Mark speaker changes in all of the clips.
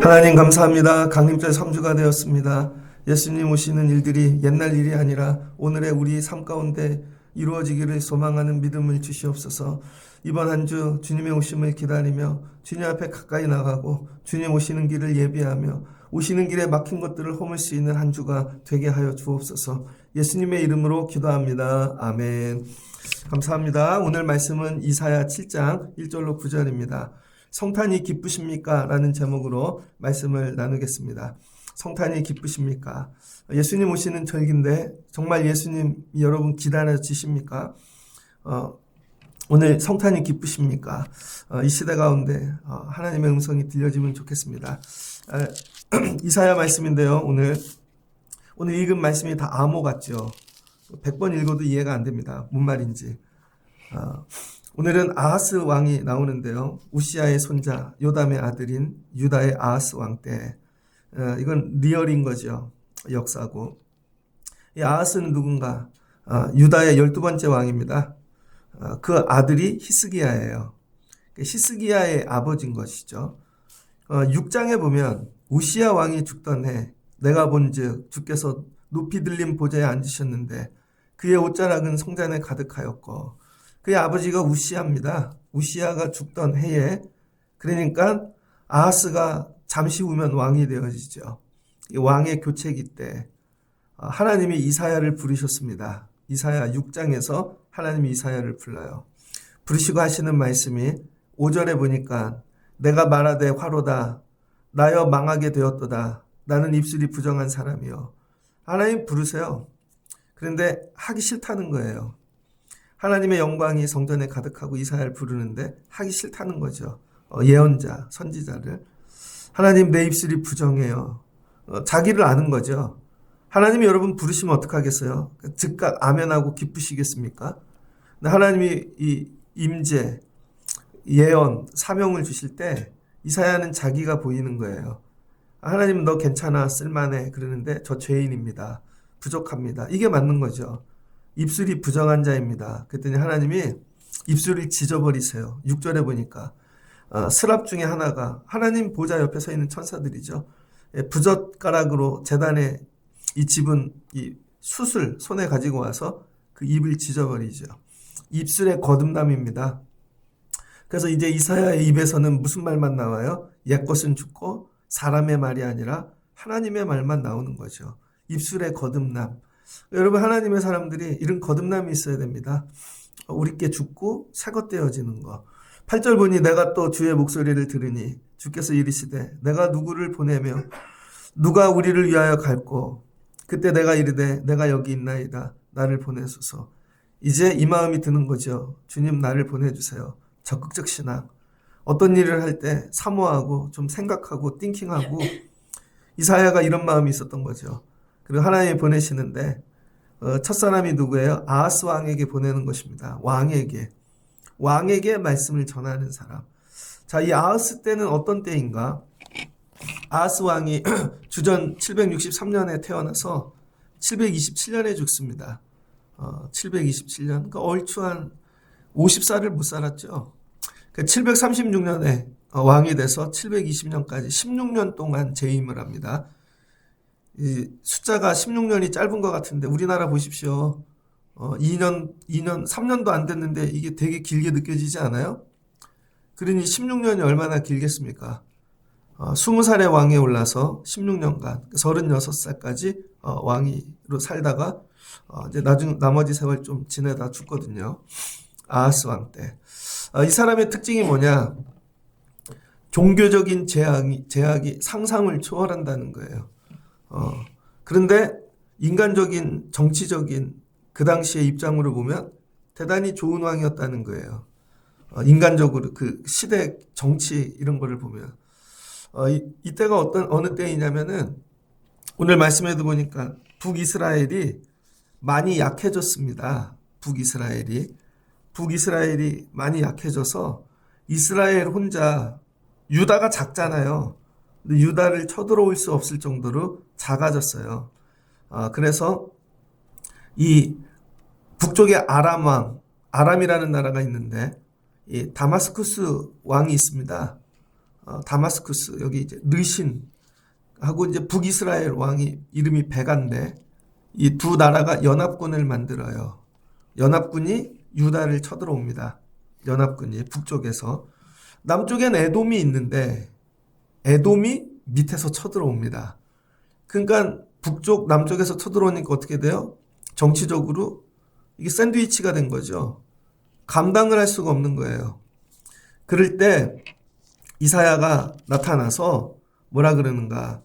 Speaker 1: 하나님 감사합니다. 강림절 3주가 되었습니다. 예수님 오시는 일들이 옛날 일이 아니라 오늘의 우리 삶 가운데 이루어지기를 소망하는 믿음을 주시옵소서. 이번 한 주 주님의 오심을 기다리며 주님 앞에 가까이 나가고 주님 오시는 길을 예비하며 오시는 길에 막힌 것들을 허물 수 있는 한 주가 되게 하여 주옵소서. 예수님의 이름으로 기도합니다. 아멘. 감사합니다. 오늘 말씀은 이사야 7장 1절로 9절입니다. 성탄이 기쁘십니까? 라는 제목으로 말씀을 나누겠습니다. 성탄이 기쁘십니까? 예수님 오시는 절기인데 정말 예수님 여러분 기다려지십니까? 오늘 성탄이 기쁘십니까? 이 시대 가운데 하나님의 음성이 들려지면 좋겠습니다. 이사야 말씀인데요. 오늘 읽은 말씀이 다 암호 같죠? 100번 읽어도 이해가 안 됩니다. 뭔 말인지. 오늘은 아하스 왕이 나오는데요. 우시아의 손자 요담의 아들인 유다의 아하스 왕 때, 이건 리얼인 거죠. 역사고. 이 아하스는 누군가? 유다의 12번째 왕입니다. 그 아들이 히스기야예요. 히스기야의 아버지인 것이죠. 6장에 보면 우시아 왕이 죽던 해 내가 본즉 주께서 높이 들린 보좌에 앉으셨는데 그의 옷자락은 성전에 가득하였고 그의 아버지가 우시아입니다. 우시아가 죽던 해에, 그러니까 아하스가 잠시 후면 왕이 되어지죠. 이 왕의 교체기 때 하나님이 이사야를 부르셨습니다. 이사야 6장에서 하나님이 이사야를 불러요. 부르시고 하시는 말씀이 5절에 보니까 내가 말하되 화로다 나여 망하게 되었도다 나는 입술이 부정한 사람이요. 하나님 부르세요. 그런데 하기 싫다는 거예요. 하나님의 영광이 성전에 가득하고 이사야를 부르는데 하기 싫다는 거죠. 예언자, 선지자를. 하나님 내 입술이 부정해요. 자기를 아는 거죠. 하나님이 여러분 부르시면 어떡하겠어요? 즉각 아멘하고 기쁘시겠습니까? 하나님이 이 임재, 예언, 사명을 주실 때 이사야는 자기가 보이는 거예요. 하나님 너 괜찮아, 쓸만해. 그러는데 저 죄인입니다. 부족합니다. 이게 맞는 거죠. 입술이 부정한 자입니다. 그랬더니 하나님이 입술을 찢어버리세요. 6절에 보니까 스랍 중에 하나가 하나님 보좌 옆에 서 있는 천사들이죠. 부젓가락으로 제단에 이 집은 이 숯을 손에 가지고 와서 그 입을 찢어버리죠. 입술의 거듭남입니다. 그래서 이제 이사야의 입에서는 무슨 말만 나와요? 옛것은 죽고 사람의 말이 아니라 하나님의 말만 나오는 거죠. 입술의 거듭남. 여러분 하나님의 사람들이 이런 거듭남이 있어야 됩니다. 우리께 죽고 새것 되어지는 거. 8절 보니 내가 또 주의 목소리를 들으니 주께서 이르시되 내가 누구를 보내며 누가 우리를 위하여 갈꼬 그때 내가 이르되 내가 여기 있나이다 나를 보내소서. 이제 이 마음이 드는 거죠. 주님 나를 보내주세요. 적극적 신앙. 어떤 일을 할 때 사모하고 좀 생각하고 띵킹하고 이사야가 이런 마음이 있었던 거죠. 그리고 하나님이 보내시는데 첫사람이 누구예요? 아하스 왕에게 보내는 것입니다. 왕에게 말씀을 전하는 사람. 자, 이 아하스 때는 어떤 때인가? 아하스 왕이 주전 763년에 태어나서 727년에 죽습니다. 727년. 그러니까 얼추 한 50살을 못 살았죠. 736년에 왕이 돼서 720년까지 16년 동안 재임을 합니다. 이 숫자가 16년이 짧은 것 같은데 우리나라 보십시오. 2년, 3년도 안 됐는데 이게 되게 길게 느껴지지 않아요? 그러니 16년이 얼마나 길겠습니까? 20살의 왕에 올라서 16년간, 36살까지 왕으로 살다가 이제 나머지 세월 좀 지내다 죽거든요. 아하스 왕 때. 이 사람의 특징이 뭐냐? 종교적인 제약이 상상을 초월한다는 거예요. 그런데 인간적인, 정치적인 그 당시의 입장으로 보면 대단히 좋은 왕이었다는 거예요. 인간적으로 그 시대 정치 이런 거를 보면. 이때가 어느 때이냐면은 오늘 말씀에도 보니까 북이스라엘이 많이 약해졌습니다. 북이스라엘이 많이 약해져서 이스라엘 혼자, 유다가 작잖아요. 근데 유다를 쳐들어올 수 없을 정도로 작아졌어요. 그래서 이 북쪽에 아람 왕, 아람이라는 나라가 있는데 이 다마스쿠스 왕이 있습니다. 다마스쿠스 여기 이제 르신하고 이제 북이스라엘 왕이 이름이 베가인데 이 두 나라가 연합군을 만들어요. 연합군이 유다를 쳐들어옵니다. 연합군이 북쪽에서. 남쪽엔 에돔이 있는데 에돔이 밑에서 쳐들어옵니다. 그러니까 북쪽 남쪽에서 쳐들어오니까 어떻게 돼요? 정치적으로 이게 샌드위치가 된 거죠. 감당을 할 수가 없는 거예요. 그럴 때 이사야가 나타나서 뭐라 그러는가?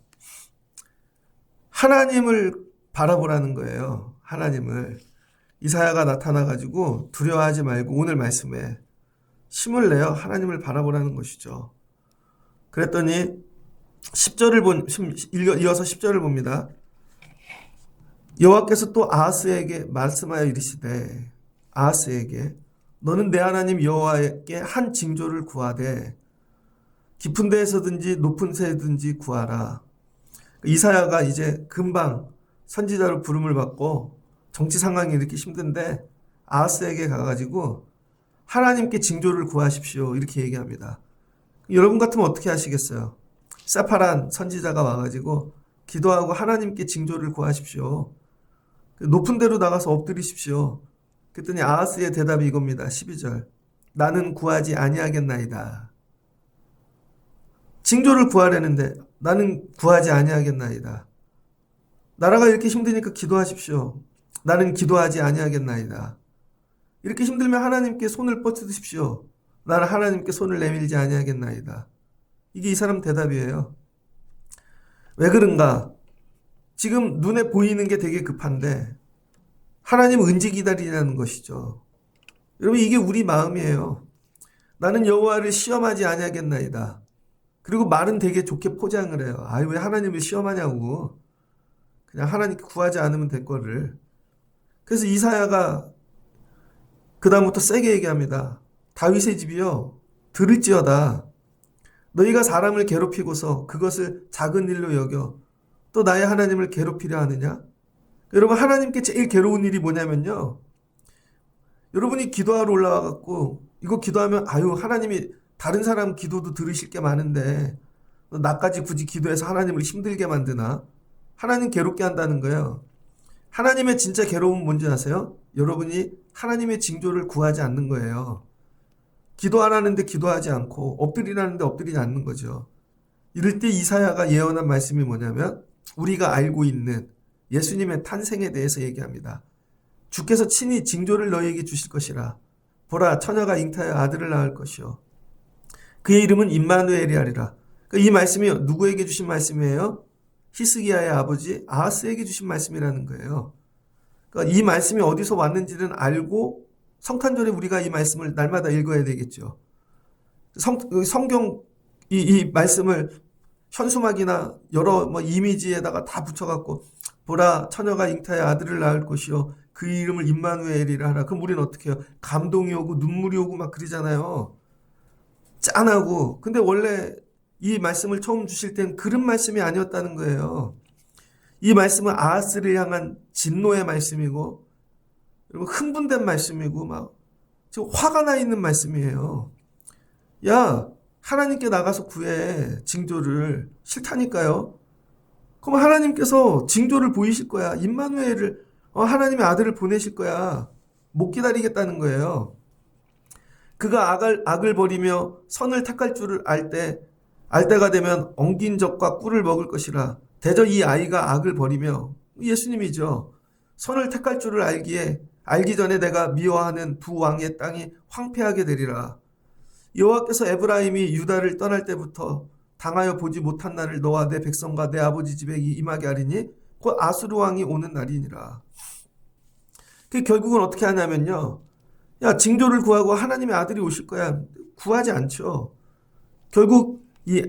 Speaker 1: 하나님을 바라보라는 거예요. 하나님을. 이사야가 나타나가지고 두려워하지 말고 오늘 말씀에 힘을 내어 하나님을 바라보라는 것이죠. 그랬더니 10절을 이어서 10절을 봅니다. 여호와께서 또 아하스에게 말씀하여 이르시되 아하스에게 너는 내 하나님 여호와께 한 징조를 구하되 깊은 데에서든지 높은 새든지 구하라. 이사야가 이제 금방 선지자로 부름을 받고 정치 상황이 이렇게 힘든데 아하스에게 가가지고 하나님께 징조를 구하십시오 이렇게 얘기합니다. 여러분 같으면 어떻게 하시겠어요? 사파란 선지자가 와가지고 기도하고 하나님께 징조를 구하십시오. 높은 데로 나가서 엎드리십시오. 그랬더니 아하스의 대답이 이겁니다. 12절. 나는 구하지 아니하겠나이다. 징조를 구하려는데 나는 구하지 아니하겠나이다. 나라가 이렇게 힘드니까 기도하십시오. 나는 기도하지 아니하겠나이다. 이렇게 힘들면 하나님께 손을 뻗으십시오. 나는 하나님께 손을 내밀지 아니하겠나이다. 이게 이 사람 대답이에요. 왜 그런가? 지금 눈에 보이는 게 되게 급한데 하나님 은지 기다리라는 것이죠. 여러분 이게 우리 마음이에요. 나는 여호와를 시험하지 아니하겠나이다. 그리고 말은 되게 좋게 포장을 해요. 아유 왜 하나님을 시험하냐고. 그냥 하나님께 구하지 않으면 될 거를. 그래서 이사야가 그 다음부터 세게 얘기합니다. 다윗의 집이여 들을지어다. 너희가 사람을 괴롭히고서 그것을 작은 일로 여겨 또 나의 하나님을 괴롭히려 하느냐? 여러분 하나님께 제일 괴로운 일이 뭐냐면요. 여러분이 기도하러 올라와갖고 이거 기도하면 아유 하나님이 다른 사람 기도도 들으실 게 많은데 나까지 굳이 기도해서 하나님을 힘들게 만드나? 하나님 괴롭게 한다는 거예요. 하나님의 진짜 괴로움은 뭔지 아세요? 여러분이 하나님의 징조를 구하지 않는 거예요. 기도하라는데 기도하지 않고 엎드리라는데 엎드리지 않는 거죠. 이럴 때 이사야가 예언한 말씀이 뭐냐면 우리가 알고 있는 예수님의 탄생에 대해서 얘기합니다. 주께서 친히 징조를 너희에게 주실 것이라. 보라 처녀가 잉타하여 아들을 낳을 것이요. 그의 이름은 임마누엘이 하리라. 이 말씀이 누구에게 주신 말씀이에요? 히스기야의 아버지 아하스에게 주신 말씀이라는 거예요. 그러니까 이 말씀이 어디서 왔는지는 알고 성탄절에 우리가 이 말씀을 날마다 읽어야 되겠죠. 성경 이 말씀을 현수막이나 여러 이미지에다가 다 붙여갖고 보라 처녀가 잉타의 아들을 낳을 것이요 그 이름을 임마누엘이라 하라. 그럼 우리는 어떻게 해요? 감동이 오고 눈물이 오고 막 그러잖아요. 짠하고. 근데 원래 이 말씀을 처음 주실 땐 그런 말씀이 아니었다는 거예요. 이 말씀은 아하스를 향한 진노의 말씀이고 그리고 흥분된 말씀이고 막 지금 화가 나 있는 말씀이에요. 야 하나님께 나가서 구해 징조를. 싫다니까요. 그럼 하나님께서 징조를 보이실 거야. 임마누엘을 하나님의 아들을 보내실 거야. 못 기다리겠다는 거예요. 그가 악을 버리며 선을 택할 줄을 알 때가 되면 엉긴 적과 꿀을 먹을 것이라. 대저 이 아이가 악을 버리며 예수님이죠. 선을 택할 줄을 알기 전에 내가 미워하는 두 왕의 땅이 황폐하게 되리라. 여호와께서 에브라임이 유다를 떠날 때부터 당하여 보지 못한 날을 너와 내 백성과 내 아버지 집에 임하게 하리니 곧 아수르 왕이 오는 날이니라. 결국은 어떻게 하냐면요. 야 징조를 구하고 하나님의 아들이 오실 거야. 구하지 않죠. 결국 이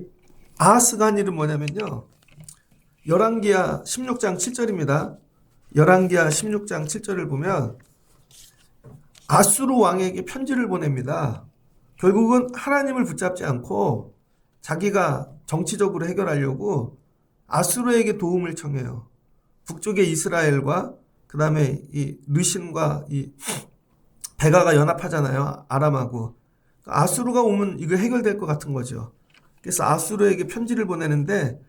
Speaker 1: 아하스가 한 일은 뭐냐면요. 열왕기하 16장 7절입니다. 열왕기하 16장 7절을 보면 아수르 왕에게 편지를 보냅니다. 결국은 하나님을 붙잡지 않고 자기가 정치적으로 해결하려고 아수르에게 도움을 청해요. 북쪽의 이스라엘과 그 다음에 이 르신과 이 베가가 연합하잖아요. 아람하고. 아수르가 오면 이거 해결될 것 같은 거죠. 그래서 아수르에게 편지를 보내는데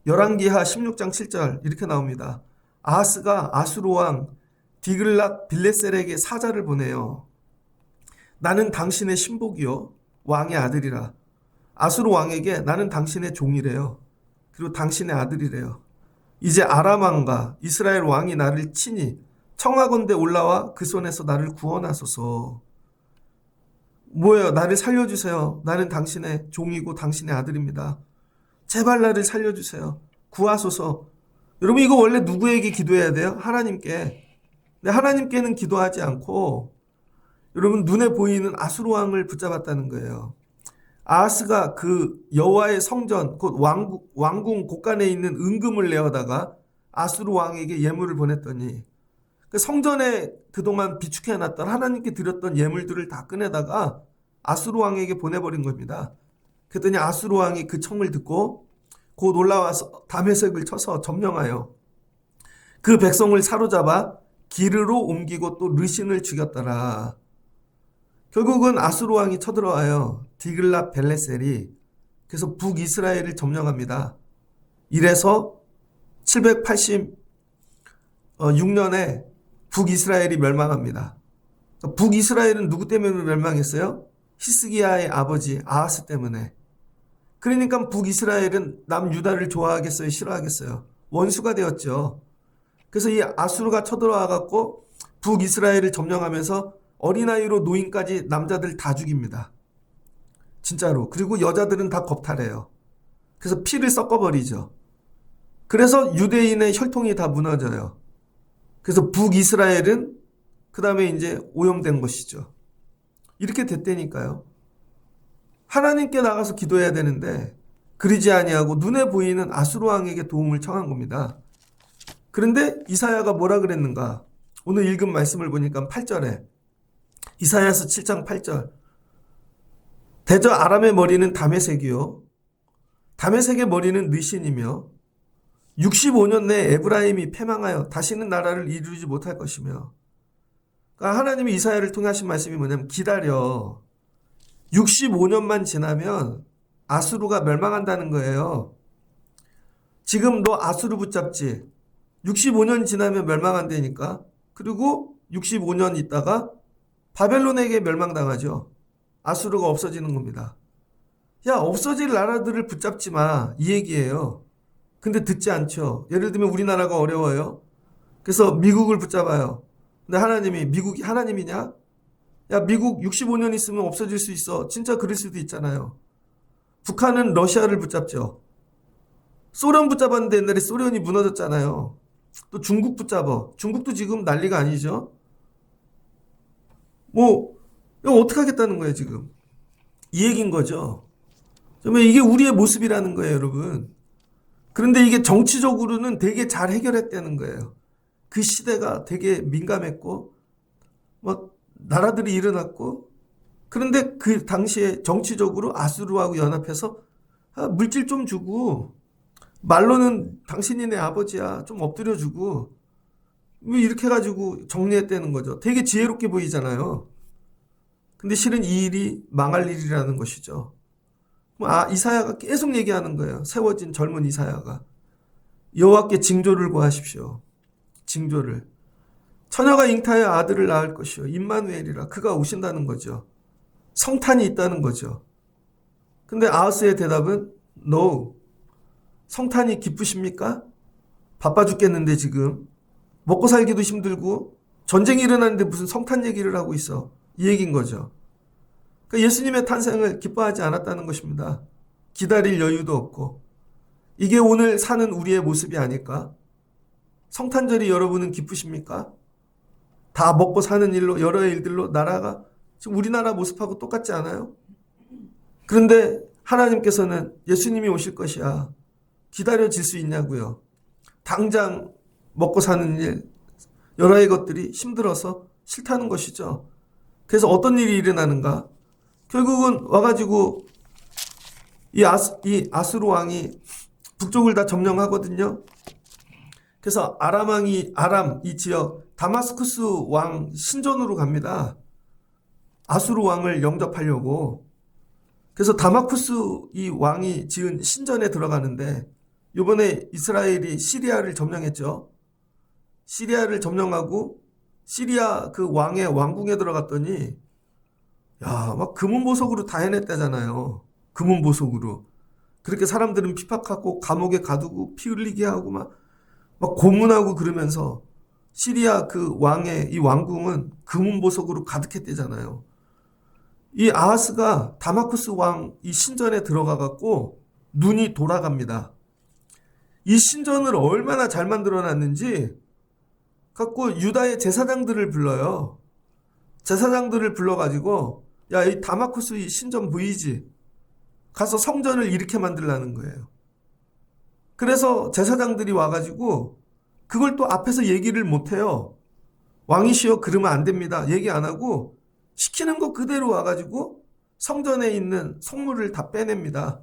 Speaker 1: 열왕기하 16장 7절 이렇게 나옵니다. 아하스가 아수르 왕 디글랏 빌레셀에게 사자를 보내요. 나는 당신의 신복이요 왕의 아들이라. 아수르 왕에게 나는 당신의 종이래요. 그리고 당신의 아들이래요. 이제 아람 왕과 이스라엘 왕이 나를 치니 청하건대 올라와 그 손에서 나를 구원하소서. 뭐예요? 나를 살려주세요. 나는 당신의 종이고 당신의 아들입니다. 제발 나를 살려주세요. 구하소서. 여러분 이거 원래 누구에게 기도해야 돼요? 하나님께. 근데 하나님께는 기도하지 않고 여러분 눈에 보이는 아수르 왕을 붙잡았다는 거예요. 아하스가 그 여호와의 성전 곧 왕궁 곳간에 있는 은금을 내어다가 아수르 왕에게 예물을 보냈더니 그 성전에 그동안 비축해놨던 하나님께 드렸던 예물들을 다 꺼내다가 아수르 왕에게 보내버린 겁니다. 그랬더니 아수르 왕이 그 청을 듣고 곧 올라와서 다메섹을 쳐서 점령하여 그 백성을 사로잡아 기르로 옮기고 또 르신을 죽였더라. 결국은 아수르 왕이 쳐들어와요. 디글랏 빌레셀이. 그래서 북이스라엘을 점령합니다. 이래서 786년에 북이스라엘이 멸망합니다. 북이스라엘은 누구 때문에 멸망했어요? 히스기야의 아버지 아하스 때문에. 그러니까 북이스라엘은 남유다를 좋아하겠어요? 싫어하겠어요? 원수가 되었죠. 그래서 이 아수르가 쳐들어와 갖고 북이스라엘을 점령하면서 어린아이로 노인까지 남자들 다 죽입니다. 진짜로. 그리고 여자들은 다 겁탈해요. 그래서 피를 섞어버리죠. 그래서 유대인의 혈통이 다 무너져요. 그래서 북이스라엘은 그 다음에 이제 오염된 것이죠. 이렇게 됐다니까요. 하나님께 나가서 기도해야 되는데 그러지 아니하고 눈에 보이는 아수르 왕에게 도움을 청한 겁니다. 그런데 이사야가 뭐라 그랬는가? 오늘 읽은 말씀을 보니까 8절에 이사야서 7장 8절 대저 아람의 머리는 다메섹이요 다메섹의 머리는 르신이며 65년 내에 에브라임이 패망하여 다시는 나라를 이루지 못할 것이며. 그러니까 하나님이 이사야를 통해 하신 말씀이 뭐냐면 기다려. 65년만 지나면 아수르가 멸망한다는 거예요. 지금 너 아수르 붙잡지. 65년 지나면 멸망한다니까. 그리고 65년 있다가 바벨론에게 멸망당하죠. 아수르가 없어지는 겁니다. 야, 없어질 나라들을 붙잡지 마. 이 얘기예요. 근데 듣지 않죠. 예를 들면 우리나라가 어려워요. 그래서 미국을 붙잡아요. 근데 하나님이 미국이 하나님이냐? 야, 미국 65년 있으면 없어질 수 있어. 진짜 그럴 수도 있잖아요. 북한은 러시아를 붙잡죠. 소련 붙잡았는데 옛날에 소련이 무너졌잖아요. 또 중국 붙잡아. 중국도 지금 난리가 아니죠. 뭐 이거 어떻게 하겠다는 거예요 지금. 이 얘기인 거죠. 정말 이게 우리의 모습이라는 거예요 여러분. 그런데 이게 정치적으로는 되게 잘 해결했다는 거예요. 그 시대가 되게 민감했고 막 나라들이 일어났고 그런데 그 당시에 정치적으로 아수르하고 연합해서 물질 좀 주고 말로는 당신이 내 아버지야 좀 엎드려주고 뭐 이렇게 해가지고 정리했다는 거죠. 되게 지혜롭게 보이잖아요. 근데 실은 이 일이 망할 일이라는 것이죠. 이사야가 계속 얘기하는 거예요. 세워진 젊은 이사야가. 여호와께 징조를 구하십시오. 징조를. 처녀가 잉타하여 아들을 낳을 것이요. 임마누엘이라. 그가 오신다는 거죠. 성탄이 있다는 거죠. 근데 아하스의 대답은 No. 성탄이 기쁘십니까? 바빠 죽겠는데 지금. 먹고 살기도 힘들고 전쟁이 일어났는데 무슨 성탄 얘기를 하고 있어. 이 얘기인 거죠. 그러니까 예수님의 탄생을 기뻐하지 않았다는 것입니다. 기다릴 여유도 없고. 이게 오늘 사는 우리의 모습이 아닐까? 성탄절이 여러분은 기쁘십니까? 다 먹고 사는 일로 여러 일들로 나라가 지금 우리나라 모습하고 똑같지 않아요? 그런데 하나님께서는 예수님이 오실 것이야. 기다려질 수 있냐고요. 당장 먹고 사는 일 여러 것들이 힘들어서 싫다는 것이죠. 그래서 어떤 일이 일어나는가? 결국은 와가지고 이 아수르 왕이 북쪽을 다 점령하거든요. 그래서 아람 이 지역 다마스쿠스 왕 신전으로 갑니다. 아수르 왕을 영접하려고. 그래서 다마쿠스 이 왕이 지은 신전에 들어가는데 이번에 이스라엘이 시리아를 점령했죠. 시리아를 점령하고 시리아 그 왕의 왕궁에 들어갔더니 야, 막 금은보석으로 다 해냈다잖아요. 금은보석으로. 그렇게 사람들은 핍박하고 감옥에 가두고 피 흘리게 하고 막 고문하고 그러면서 시리아 그 왕의 이 왕궁은 금은보석으로 가득했대잖아요. 이 아하스가 다마쿠스 왕 이 신전에 들어가 갖고 눈이 돌아갑니다. 이 신전을 얼마나 잘 만들어 놨는지 갖고 유다의 제사장들을 불러요. 제사장들을 불러가지고 야, 이 다마쿠스 이 신전 보이지? 가서 성전을 이렇게 만들라는 거예요. 그래서 제사장들이 와가지고 그걸 또 앞에서 얘기를 못해요. 왕이시여 그러면 안 됩니다. 얘기 안 하고 시키는 거 그대로 와가지고 성전에 있는 성물을 다 빼냅니다.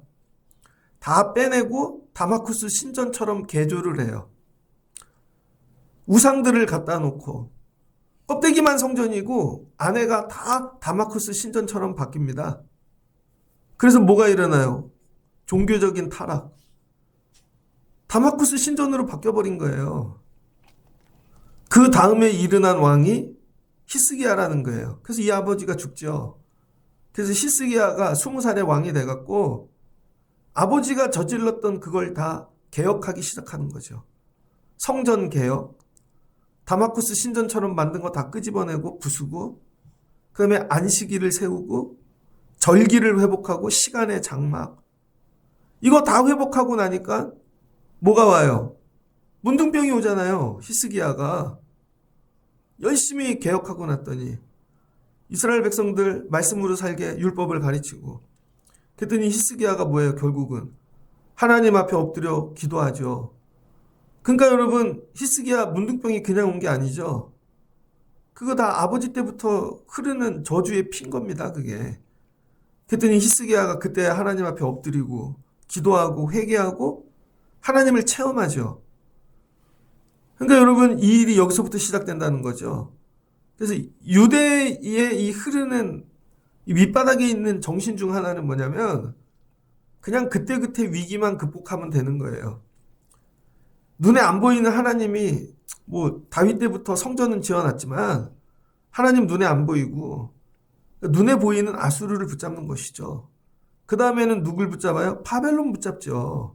Speaker 1: 다 빼내고 다마쿠스 신전처럼 개조를 해요. 우상들을 갖다 놓고 껍데기만 성전이고 안에가 다 다마쿠스 신전처럼 바뀝니다. 그래서 뭐가 일어나요? 종교적인 타락. 다마쿠스 신전으로 바뀌어버린 거예요. 그 다음에 일어난 왕이 히스기야라는 거예요. 그래서 이 아버지가 죽죠. 그래서 히스기야가 20살에 왕이 돼갖고 아버지가 저질렀던 그걸 다 개혁하기 시작하는 거죠. 성전 개혁, 다마쿠스 신전처럼 만든 거 다 끄집어내고 부수고, 그 다음에 안식일을 세우고, 절기를 회복하고, 시간의 장막. 이거 다 회복하고 나니까 뭐가 와요? 문둥병이 오잖아요. 히스기야가. 열심히 개혁하고 났더니 이스라엘 백성들 말씀으로 살게 율법을 가르치고, 그랬더니 히스기야가 뭐예요? 결국은 하나님 앞에 엎드려 기도하죠. 그러니까 여러분, 히스기야 문둥병이 그냥 온 게 아니죠. 그거 다 아버지 때부터 흐르는 저주의 피인 겁니다. 그게. 그랬더니 히스기야가 그때 하나님 앞에 엎드리고 기도하고 회개하고 하나님을 체험하죠. 그러니까 여러분, 이 일이 여기서부터 시작된다는 거죠. 그래서 유대의 이 흐르는 이 밑바닥에 있는 정신 중 하나는 뭐냐면 그냥 그때그때 위기만 극복하면 되는 거예요. 눈에 안 보이는 하나님이 뭐 다윗 때부터 성전은 지어놨지만 하나님 눈에 안 보이고 눈에 보이는 아수르를 붙잡는 것이죠. 그 다음에는 누굴 붙잡아요? 바벨론 붙잡죠.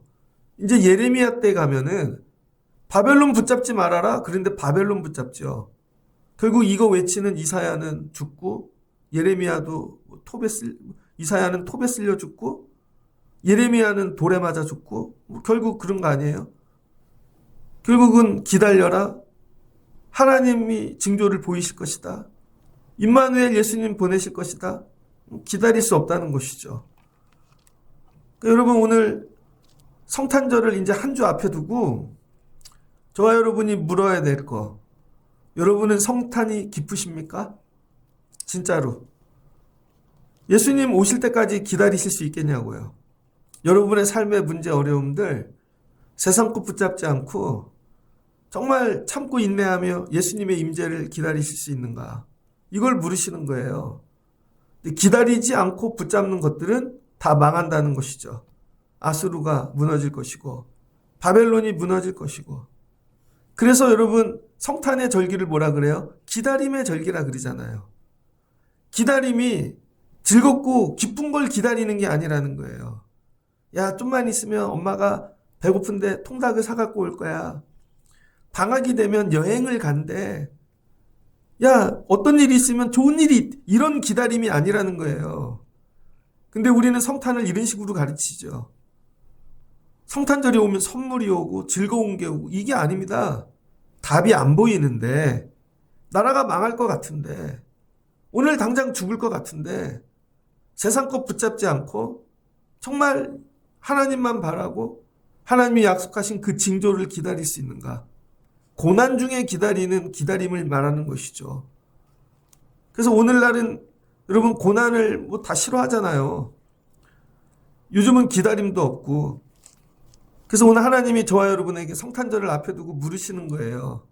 Speaker 1: 이제 예레미야 때 가면은 바벨론 붙잡지 말아라. 그런데 바벨론 붙잡죠. 결국 이거 외치는 이사야는 죽고 예레미야도 이사야는 톱에 쓸려 죽고 예레미야는 돌에 맞아 죽고 결국 그런 거 아니에요? 결국은 기다려라. 하나님이 징조를 보이실 것이다. 임마누엘 예수님 보내실 것이다. 기다릴 수 없다는 것이죠. 그러니까 여러분, 오늘 성탄절을 이제 한 주 앞에 두고 저와 여러분이 물어야 될 거, 여러분은 성탄이 기쁘십니까? 진짜로. 예수님 오실 때까지 기다리실 수 있겠냐고요. 여러분의 삶의 문제, 어려움들 세상 것 붙잡지 않고 정말 참고 인내하며 예수님의 임재를 기다리실 수 있는가? 이걸 물으시는 거예요. 기다리지 않고 붙잡는 것들은 다 망한다는 것이죠. 아수르가 무너질 것이고 바벨론이 무너질 것이고. 그래서 여러분, 성탄의 절기를 뭐라 그래요? 기다림의 절기라 그러잖아요. 기다림이 즐겁고 기쁜 걸 기다리는 게 아니라는 거예요. 야, 좀만 있으면 엄마가 배고픈데 통닭을 사갖고 올 거야. 방학이 되면 여행을 간대. 야, 어떤 일이 있으면 좋은 일이, 이런 기다림이 아니라는 거예요. 근데 우리는 성탄을 이런 식으로 가르치죠. 성탄절이 오면 선물이 오고 즐거운 게 오고, 이게 아닙니다. 답이 안 보이는데, 나라가 망할 것 같은데, 오늘 당장 죽을 것 같은데, 세상 것 붙잡지 않고 정말 하나님만 바라고 하나님이 약속하신 그 징조를 기다릴 수 있는가? 고난 중에 기다리는 기다림을 말하는 것이죠. 그래서 오늘날은 여러분, 고난을 뭐 다 싫어하잖아요. 요즘은 기다림도 없고 그래서 오늘 하나님이 저와 여러분에게 성탄절을 앞에 두고 물으시는 거예요.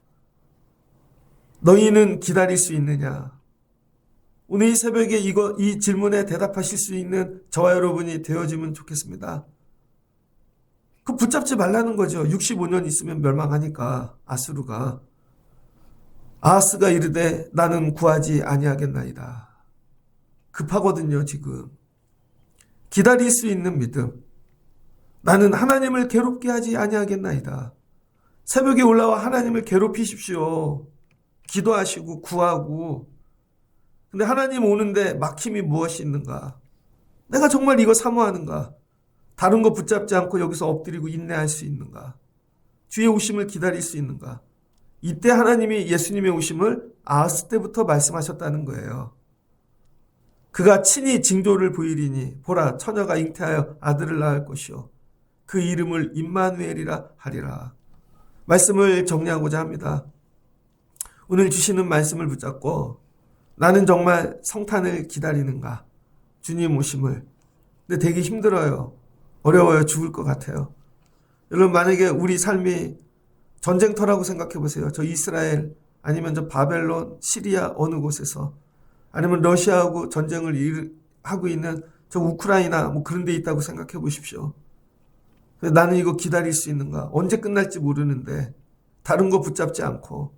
Speaker 1: 너희는 기다릴 수 있느냐? 오늘 이 새벽에 이 질문에 대답하실 수 있는 저와 여러분이 되어지면 좋겠습니다. 그 붙잡지 말라는 거죠. 65년 있으면 멸망하니까 아스루가. 아하스가 이르되 나는 구하지 아니하겠나이다. 급하거든요, 지금. 기다릴 수 있는 믿음. 나는 하나님을 괴롭게 하지 아니하겠나이다. 새벽에 올라와 하나님을 괴롭히십시오. 기도하시고 구하고. 근데 하나님 오는데 막힘이 무엇이 있는가? 내가 정말 이거 사모하는가? 다른 거 붙잡지 않고 여기서 엎드리고 인내할 수 있는가? 주의 오심을 기다릴 수 있는가? 이때 하나님이 예수님의 오심을 아하스 때부터 말씀하셨다는 거예요. 그가 친히 징조를 보이리니 보라 처녀가 잉태하여 아들을 낳을 것이요 그 이름을 임마누엘이라 하리라. 말씀을 정리하고자 합니다. 오늘 주시는 말씀을 붙잡고 나는 정말 성탄을 기다리는가? 주님 오심을. 근데 되게 힘들어요. 어려워요. 죽을 것 같아요. 여러분 만약에 우리 삶이 전쟁터라고 생각해 보세요. 저 이스라엘 아니면 저 바벨론, 시리아 어느 곳에서 아니면 러시아하고 전쟁을 하고 있는 저 우크라이나 뭐 그런 데 있다고 생각해 보십시오. 나는 이거 기다릴 수 있는가? 언제 끝날지 모르는데 다른 거 붙잡지 않고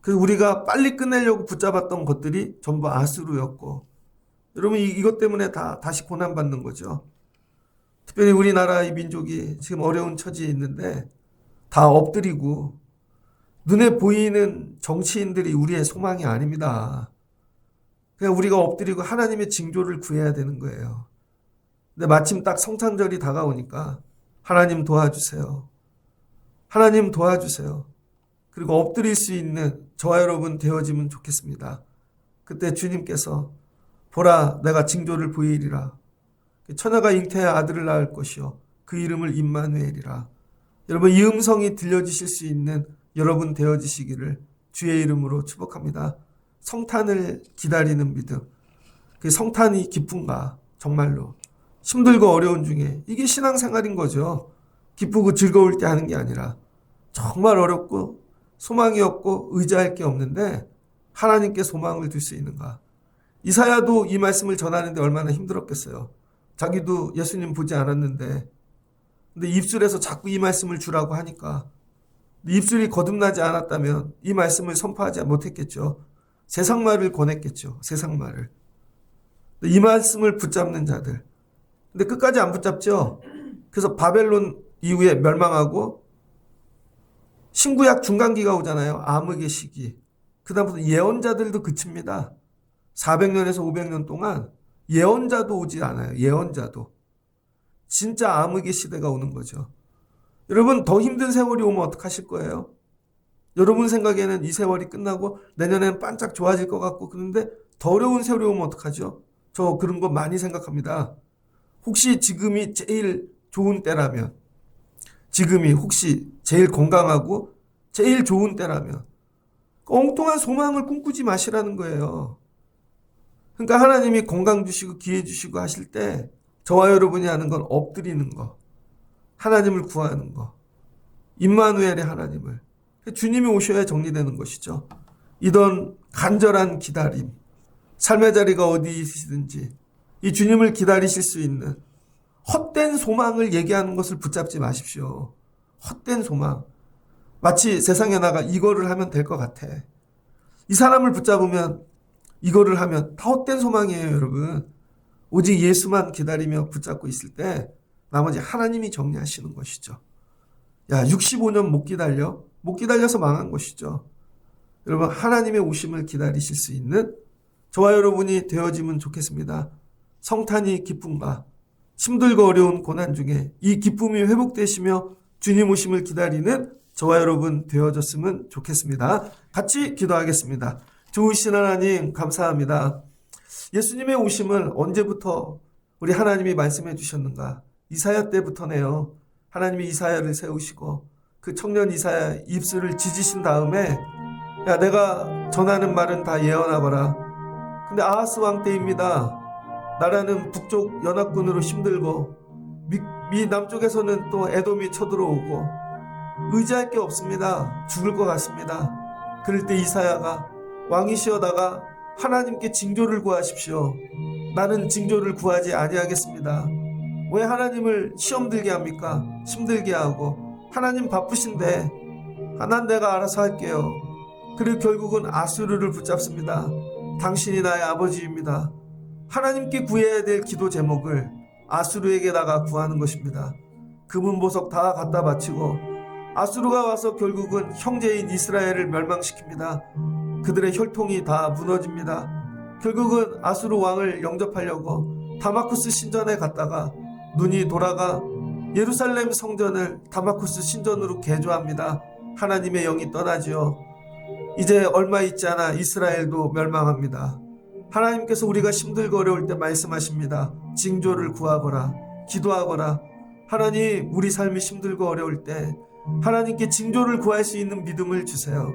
Speaker 1: 그래서 우리가 빨리 끝내려고 붙잡았던 것들이 전부 아수르였고 여러분 이것 때문에 다시 고난받는 거죠. 특별히 우리나라 이 민족이 지금 어려운 처지에 있는데 다 엎드리고 눈에 보이는 정치인들이 우리의 소망이 아닙니다. 그냥 우리가 엎드리고 하나님의 징조를 구해야 되는 거예요. 근데 마침 딱 성탄절이 다가오니까 하나님 도와주세요. 하나님 도와주세요. 그리고 엎드릴 수 있는 저와 여러분 되어지면 좋겠습니다. 그때 주님께서 보라 내가 징조를 보이리라. 처녀가 잉태하여 아들을 낳을 것이요 그 이름을 임마누엘이라. 여러분 이 음성이 들려지실 수 있는 여러분 되어지시기를 주의 이름으로 축복합니다. 성탄을 기다리는 믿음. 그 성탄이 기쁜가? 정말로. 힘들고 어려운 중에 이게 신앙생활인 거죠. 기쁘고 즐거울 때 하는 게 아니라 정말 어렵고 소망이 없고 의지할 게 없는데 하나님께 소망을 둘 수 있는가? 이사야도 이 말씀을 전하는데 얼마나 힘들었겠어요. 자기도 예수님 보지 않았는데 근데 입술에서 자꾸 이 말씀을 주라고 하니까 입술이 거듭나지 않았다면 이 말씀을 선포하지 못했겠죠. 세상 말을 권했겠죠. 세상 말을. 이 말씀을 붙잡는 자들. 근데 끝까지 안 붙잡죠. 그래서 바벨론 이후에 멸망하고 신구약 중간기가 오잖아요. 암흑의 시기. 그 다음부터 예언자들도 그칩니다. 400년에서 500년 동안 예언자도 오지 않아요. 예언자도. 진짜 암흑의 시대가 오는 거죠. 여러분 더 힘든 세월이 오면 어떡하실 거예요? 여러분 생각에는 이 세월이 끝나고 내년에는 반짝 좋아질 것 같고 그런데 더 어려운 세월이 오면 어떡하죠? 저 그런 거 많이 생각합니다. 혹시 지금이 제일 좋은 때라면 지금이 혹시 제일 건강하고 제일 좋은 때라면 엉뚱한 소망을 꿈꾸지 마시라는 거예요. 그러니까 하나님이 건강 주시고 기회 주시고 하실 때 저와 여러분이 하는 건 엎드리는 거, 하나님을 구하는 거, 임마누엘의 하나님을. 주님이 오셔야 정리되는 것이죠. 이런 간절한 기다림, 삶의 자리가 어디이시든지 이 주님을 기다리실 수 있는 헛된 소망을 얘기하는 것을 붙잡지 마십시오. 헛된 소망. 마치 세상에 나가 이거를 하면 될 것 같아. 이 사람을 붙잡으면 이거를 하면 다 헛된 소망이에요, 여러분. 오직 예수만 기다리며 붙잡고 있을 때 나머지 하나님이 정리하시는 것이죠. 야, 65년 못 기다려? 못 기다려서 망한 것이죠. 여러분 하나님의 오심을 기다리실 수 있는 저와 여러분이 되어지면 좋겠습니다. 성탄이 기쁨과 힘들고 어려운 고난 중에 이 기쁨이 회복되시며 주님 오심을 기다리는 저와 여러분 되어졌으면 좋겠습니다. 같이 기도하겠습니다. 좋으신 하나님 감사합니다. 예수님의 오심을 언제부터 우리 하나님이 말씀해 주셨는가? 이사야 때부터네요. 하나님이 이사야를 세우시고 그 청년 이사야 입술을 지지신 다음에 야 내가 전하는 말은 다 예언하거라. 근데 아하스 왕 때입니다. 나라는 북쪽 연합군으로 힘들고 미 남쪽에서는 또 에돔이 쳐들어오고 의지할 게 없습니다. 죽을 것 같습니다. 그럴 때 이사야가 왕이시여다가 하나님께 징조를 구하십시오. 나는 징조를 구하지 아니하겠습니다. 왜 하나님을 시험 들게 합니까? 힘들게 하고. 하나님 바쁘신데 난 내가 알아서 할게요. 그리고 결국은 아수르를 붙잡습니다. 당신이 나의 아버지입니다. 하나님께 구해야 될 기도 제목을 아수르에게다가 구하는 것입니다. 금은보석 다 갖다 바치고 아수르가 와서 결국은 형제인 이스라엘을 멸망시킵니다. 그들의 혈통이 다 무너집니다. 결국은 아수르 왕을 영접하려고 다마쿠스 신전에 갔다가 눈이 돌아가 예루살렘 성전을 다마쿠스 신전으로 개조합니다. 하나님의 영이 떠나지요. 이제 얼마 있지 않아 이스라엘도 멸망합니다. 하나님께서 우리가 힘들고 어려울 때 말씀하십니다. 징조를 구하거라, 기도하거라. 하나님, 우리 삶이 힘들고 어려울 때 하나님께 징조를 구할 수 있는 믿음을 주세요.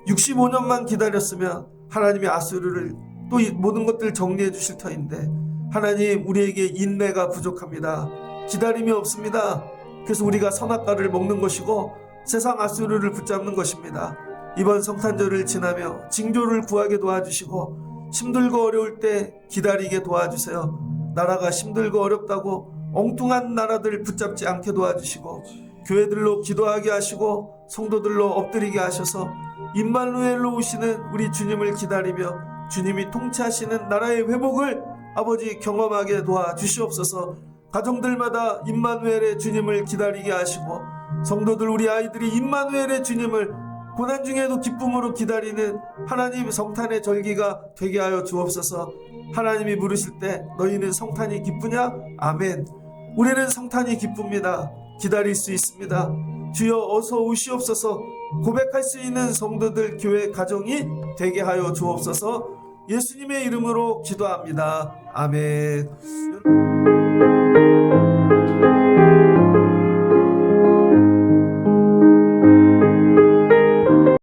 Speaker 1: 65년만 기다렸으면 하나님이 아수르를 또 이 모든 것들을 정리해 주실 터인데 하나님, 우리에게 인내가 부족합니다. 기다림이 없습니다. 그래서 우리가 선악과를 먹는 것이고 세상 아수르를 붙잡는 것입니다. 이번 성탄절을 지나며 징조를 구하게 도와주시고 힘들고 어려울 때 기다리게 도와주세요. 나라가 힘들고 어렵다고 엉뚱한 나라들 붙잡지 않게 도와주시고 교회들로 기도하게 하시고 성도들로 엎드리게 하셔서 임마누엘로 오시는 우리 주님을 기다리며 주님이 통치하시는 나라의 회복을 아버지 경험하게 도와주시옵소서. 가정들마다 임마누엘의 주님을 기다리게 하시고 성도들 우리 아이들이 임마누엘의 주님을 고난 중에도 기쁨으로 기다리는 하나님 성탄의 절기가 되게 하여 주옵소서. 하나님이 물으실 때 너희는 성탄이 기쁘냐? 아멘. 우리는 성탄이 기쁩니다. 기다릴 수 있습니다. 주여 어서 오시옵소서. 고백할 수 있는 성도들 교회 가정이 되게 하여 주옵소서. 예수님의 이름으로 기도합니다. 아멘.